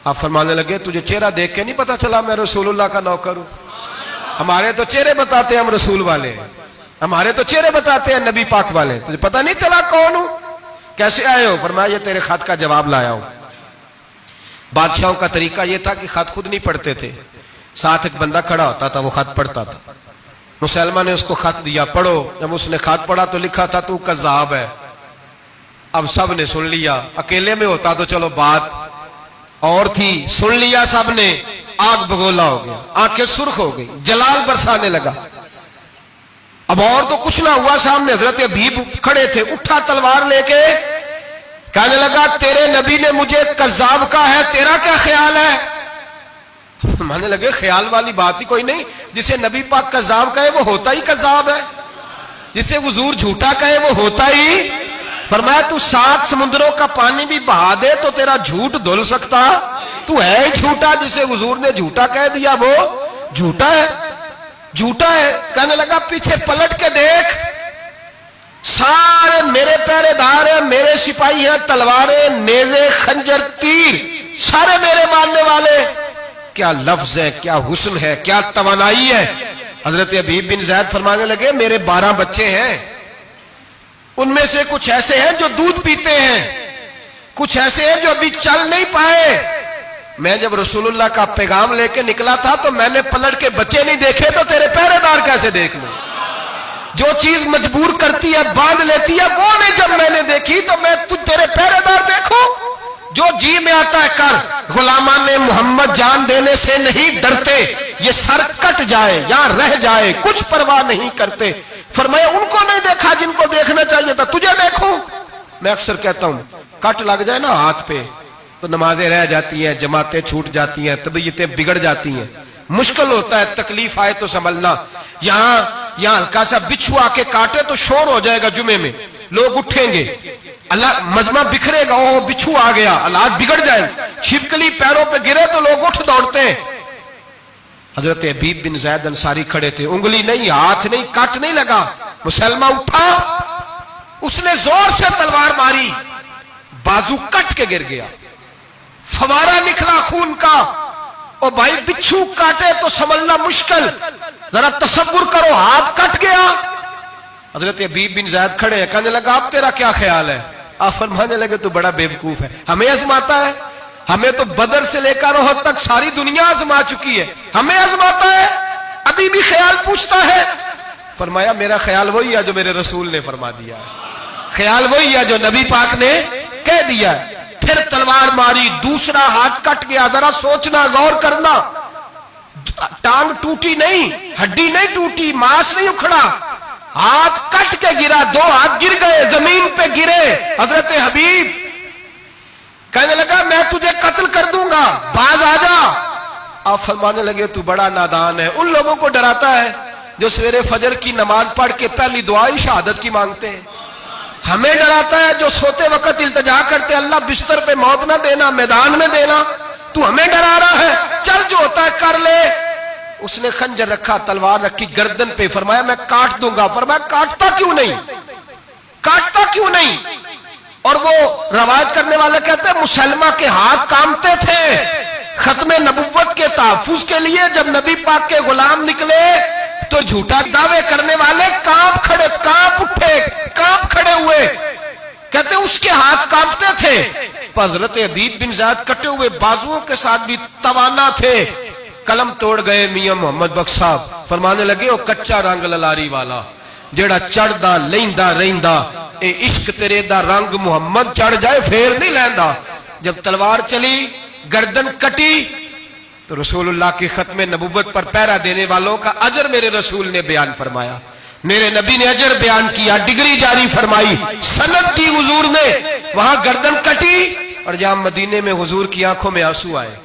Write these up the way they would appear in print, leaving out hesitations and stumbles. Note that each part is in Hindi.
आप फरमाने लगे तुझे चेहरा देख के नहीं पता चला मैं रसूलुल्लाह का नौकर हूं? हमारे तो चेहरे बताते हैं हम रसूल वाले, हमारे तो चेहरे बताते हैं नबी पाक वाले, तुझे पता नहीं चला कौन हूं? कैसे आए हो? फरमाया ये तेरे खत का जवाब लाया हूं। बादशाहों का तरीका यह था कि खत खुद नहीं पढ़ते थे, साथ एक बंदा खड़ा होता था, वो खत पढ़ता था। मुसलमान ने उसको खत दिया, पढ़ो। जब उसने खत पढ़ा तो लिखा था तू कज़्ज़ाब है। अब सब ने सुन लिया, अकेले में होता तो चलो बात और थी, सुन लिया सब ने, आग बगोला हो गया, आंखें सुर्ख हो गई, जलाल बरसाने लगा। अब और तो कुछ ना हुआ, सामने हजरत अबीब खड़े थे, उठा तलवार लेके कहने लगा तेरे नबी ने मुझे कज़्ज़ाब कहा है, तेरा क्या ख्याल है? मानने लगे ख्याल वाली बात ही कोई नहीं, जिसे नबी पाक कज़्ज़ाब कहे वो होता ही कज़्ज़ाब है, जिसे हुजूर झूठा कहे वो होता ही। फरमाया तू 7 समुद्रों का पानी भी बहा दे तो तेरा झूठ धुल सकता, तू है ही झूठा, जिसे हुजूर ने झूठा कह दिया वो झूठा है, झूठा है। कहने लगा पीछे पलट के देख, सारे मेरे पहरेदार हैं, मेरे सिपाही हैं, तलवारें, नेज़े, खंजर, तीर सारे मेरे मानने वाले। क्या लफ्ज है, क्या हुस्न है, क्या तवानाई है। हजरत अबीब बिन ज़ैद फरमाने लगे मेरे 12 बच्चे हैं, उनमें से कुछ ऐसे हैं जो दूध पीते हैं, कुछ ऐसे हैं जो अभी चल नहीं पाए। मैं जब रसूलुल्लाह का पैगाम लेके निकला था तो मैंने पलट के बच्चे नहीं देखे, तो तेरे पहरेदार कैसे देख लूं? जो चीज मजबूर करती है, बांध लेती है, वो नहीं जब मैंने देखी तो मैं तेरे पहरेदार देखो। जो जी में आता है कर, गुलामान ने मोहम्मद जान देने से नहीं डरते, ये सर कट जाए या रह जाए कुछ परवाह नहीं करते। फरमाया उनको नहीं देखा जिनको देखना चाहिए था, तुझे देखूं। मैं अक्सर कहता हूं कट लग जाए ना हाथ पे तो नमाजें रह जाती हैं, जमातें छूट जाती हैं, तबीयतें बिगड़ जाती हैं, मुश्किल होता है, तकलीफ आए तो संभलना। यहां हल्का सा बिच्छू आके काटे तो शोर हो जाएगा, जुमे में लोग उठेंगे, अल्लाह मजमा बिखरेगा, ओ बिच्छू आ गया, हालात बिगड़ जाए। छिपकली पैरों पे गिरे तो लोग उठ दौड़ते हैं। हजरत अबीब बिन ज़ैद अंसारी खड़े थे, उंगली नहीं, हाथ नहीं, कट नहीं लगा। मुसलमान उठा, उसने जोर से तलवार मारी, बाजू कट के गिर गया, फवारा निकला खून का। और भाई बिच्छू काटे तो समझना मुश्किल, जरा तसव्वुर करो, हाथ कट गया। हजरत अबीब बिन ज़ैद खड़े हैं, कहने लगा अब तेरा क्या ख्याल है? आप फरमाने लगे तू बड़ा बेवकूफ है, हमें आजमाता है, हमें तो बदर से लेकर ओहद तक सारी दुनिया आजमा चुकी है, हमें आजमाता है, अभी भी ख्याल पूछता है। फरमाया मेरा ख्याल वही है जो मेरे रसूल ने फरमा दिया है, ख्याल वही है जो नबी पाक ने कह दिया है। फिर तलवार मारी, दूसरा हाथ कट गया। जरा सोचना, गौर करना, टांग टूटी नहीं, हड्डी नहीं टूटी, मांस नहीं उखड़ा, हाथ कट के गिरा, 2 हाथ गिर गए, जमीन पे गिरे। हजरत हबीब कहने लगा मैं तुझे कत्ल कर दूंगा, बाज आ जा। आप फरमाने लगे तू बड़ा नादान है। उन लोगों को डराता है जो सवेरे फजर की नमाज पढ़ के पहली दुआ ही शहादत की मांगते हैं। हमें डराता है जो सोते वक्त इल्तिजा करते अल्लाह बिस्तर पे मौत ना देना, मैदान में देना। तू हमें डरा रहा है, चल जो होता है कर ले। उसने खंजर रखा, तलवार रखी गर्दन पे, फरमाया मैं काट दूंगा। फरमाया काटता क्यों नहीं, काटता क्यों नहीं? और वो रवायत करने वाले कहते हैं मुसलमा के हाथ कांपते थे खत्मे नबुव्वत के तहफ्फुज के लिए। जब नबी पाक के गुलाम निकले तो झूठा दावे करने वाले कांप उठे, कांप खड़े हुए। कहते उसके हाथ कांपते थे। हजरत अबीब बिन ज़ैद कटे हुए बाजुओं के साथ भी तवाना थे, कलम तोड़ गए मियां मोहम्मद बख्श साहब। फरमाने लगे वो कच्चा रंग ललारी वाला जेड़ा चढ़दा लेंदा रहिंदा, ए इश्क तेरे दा रंग मुहम्मद चढ़ जाए फेर नहीं लैंदा। जब तलवार चली, गर्दन कटी, तो रसूलुल्लाह की खत्मे नबुव्वत पर पहरा देने वालों का अजर मेरे रसूल ने बयान फरमाया, मेरे नबी ने अजर बयान किया, डिग्री जारी फरमाई, सनद दी हुजूर ने। वहां गर्दन कटी और जहां मदीने में हुजूर की आंखों में आंसू आए।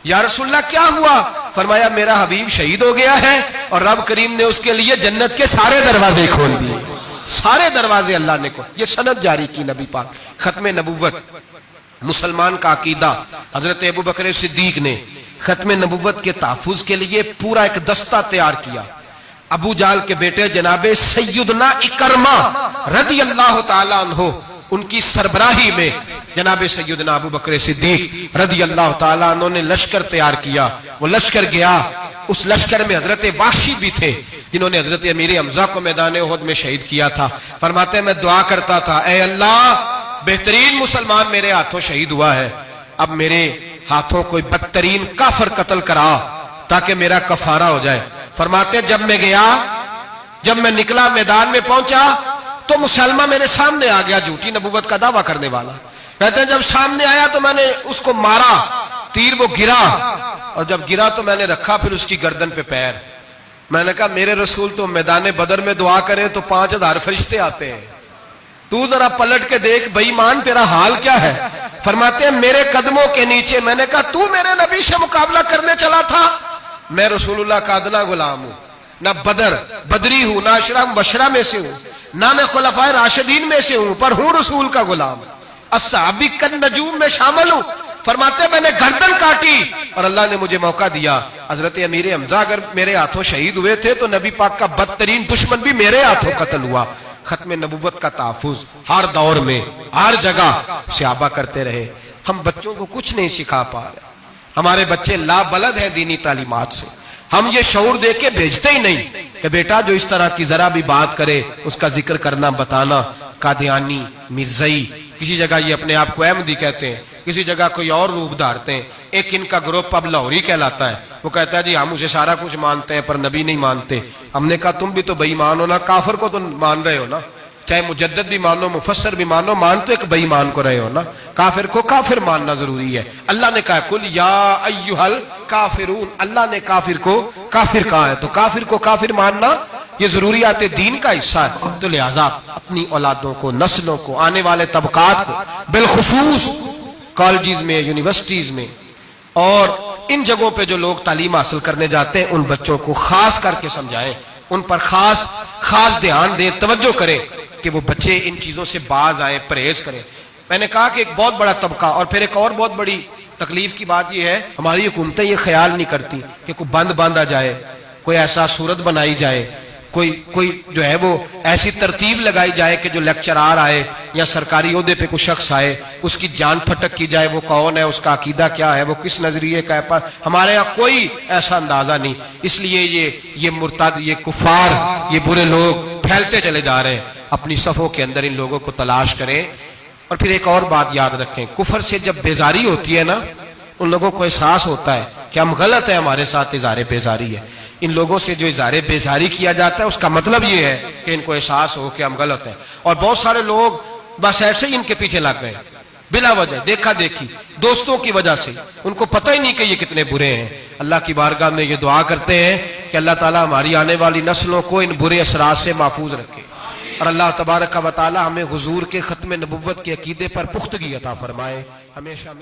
या रसूलल्लाह क्या हुआ? फरमाया मेरा हबीब शहीद हो गया है और रब करीम ने उसके लिए जन्नत के सारे दरवाजे खोल दिए, सारे दरवाजे अल्लाह ने खोल। ये सनद जारी की नबी पाक, खत्मे नबुव्वत। मुसलमान का अकीदा, हजरत अबू बकर सिद्दीक ने खत्मे नबुव्वत के तहफ्फुज के लिए पूरा एक दस्ता तैयार किया। अबू जाल के बेटे जनाबे सैयदना इकरमा रज़ी अल्लाह ताला अन्हो, उनकी सरबराही में जनाब सैयदना अबू बकर सिद्दीक रज़ी अल्लाह ताला अन्हु ने लश्कर तैयार किया। वो लश्कर गया, उस लश्कर में हजरत वाशी भी थे जिन्होंने हजरत अमीर हमजा को मैदान उहद में शहीद किया था। फरमाते मैं दुआ करता था, ऐ अल्लाह बेहतरीन मुसलमान मेरे हाथों शहीद हुआ है, अब मेरे हाथों कोई बदतरीन काफिर कत्ल करा ताकि मेरा कफारा हो जाए। फरमाते जब मैं गया, जब मैं निकला मैदान में पहुंचा तो मुसलमा मेरे सामने आ गया, झूठी नबूवत का दावा करने वाला। कहते हैं जब सामने आया तो मैंने उसको मारा, तीर वो गिरा, और जब गिरा तो मैंने रखा फिर उसकी गर्दन पे पैर। मैंने कहा मेरे रसूल तो मैदान बदर में दुआ करें तो 5000 फरिश्ते आते हैं, तू जरा पलट के देख बेईमान तेरा हाल क्या है। फरमाते हैं मेरे कदमों के नीचे, मैंने कहा तू मेरे नबी से मुकाबला करने चला था? मैं रसूलुल्लाह का अदना गुलाम हूं, ना बदरी हूं, ना अशरा बशरा में से हूं, ना मैं खुलफाए राशिदीन में से हूं, पर हूं रसूल का गुलाम, अस्हाबी कन नजूम में शामिल हूं। फरमाते मैंने गर्दन काटी और अल्लाह ने मुझे मौका दिया। हजरत अमीर हमजा अगर मेरे हाथों शहीद हुए थे तो नबी पाक का बदतरीन दुश्मन भी मेरे हाथों कत्ल हुआ। खत्म नबूवत का तहफ़्फ़ुज़ हर दौर में हर जगह सहाबा करते रहे। हम बच्चों को कुछ नहीं सिखा पा रहे, हमारे बच्चे लाबलद हैं दीनी तालीमात से। हम ये शऊर दे के भेजते ही नहीं कि बेटा जो इस तरह की जरा भी बात करे उसका जिक्र करना बताना। कादियानी, मिर्जई, किसी जगह ये अपने आप को अहमदी कहते हैं, किसी जगह कोई और रूप धारते हैं। एक इनका ग्रुप अब लाहौरी कहलाता है, वो कहता है जी हम उसे सारा कुछ मानते हैं पर नबी नहीं मानते। हमने कहा तुम भी तो बेईमान हो ना, काफिर को तो मान रहे हो ना, चाहे मुजद्दिद भी मानो मुफस्सर भी मानो, मान तो एक बेईमान को रहे हो ना, काफिर को काफिर मानना जरूरी है। अल्लाह ने कहा कुल या अय्युहल काफिरून, अल्लाह ने काफिर को काफिर कहा है, तो काफिर को काफिर मानना ये जरूरियात दीन का हिस्सा है। तो लिहाजा अपनी औलादों को, नस्लों को, आने वाले तबकात को, बिलखुसूस कॉलेज में, यूनिवर्सिटीज में और इन जगहों पे जो लोग तालीम हासिल करने जाते हैं उन बच्चों को खास करके समझाएं, उन पर खास ध्यान दें, तवज्जो करें कि वो बच्चे इन चीजों से बाज आए, परहेज करें। मैंने कहा कि एक बहुत बड़ा तबका, और फिर एक और बहुत बड़ी तकलीफ की बात यह है हमारी हुकूमतें ये ख्याल नहीं करती कि कोई बंद बांधा जाए, कोई ऐसा सूरत बनाई जाए, कोई जो है वो ऐसी तरतीब लगाई जाए कि जो लेक्चरार आए या सरकारी ओहदे पे कोई शख्स आए उसकी जान फटक की जाए, वो कौन है, उसका अकीदा क्या है, वो किस नजरिए का है। हमारे यहाँ कोई ऐसा अंदाजा नहीं, इसलिए ये मुर्ताद, ये कुफार, ये बुरे लोग फैलते चले जा रहे हैं। अपनी सफ़ों के अंदर इन लोगों को तलाश करें। और फिर एक और बात याद रखें, कुफर से जब बेजारी होती है ना, उन लोगों को एहसास होता है कि हम गलत है, हमारे साथ इज़हारे बेजारी है। इन लोगों से जो इज़हारे बेजारी किया जाता है उसका मतलब ये है कि इनको एहसास हो कि हम गलत हैं। और बहुत सारे लोग बस ऐसे ही इनके पीछे लग गए बिला वजह, देखा देखी, दोस्तों की वजह से, उनको पता ही नहीं कि ये कितने बुरे हैं। अल्लाह की बारगाह में ये दुआ करते हैं कि अल्लाह ताला हमारी आने वाली नस्लों को इन बुरे असरात से महफूज रखे और अल्लाह तबारक व तआला हमें हुजूर के खत्म नबुव्वत के अकीदे पर पुख्तगी अता फरमाए। हमेशा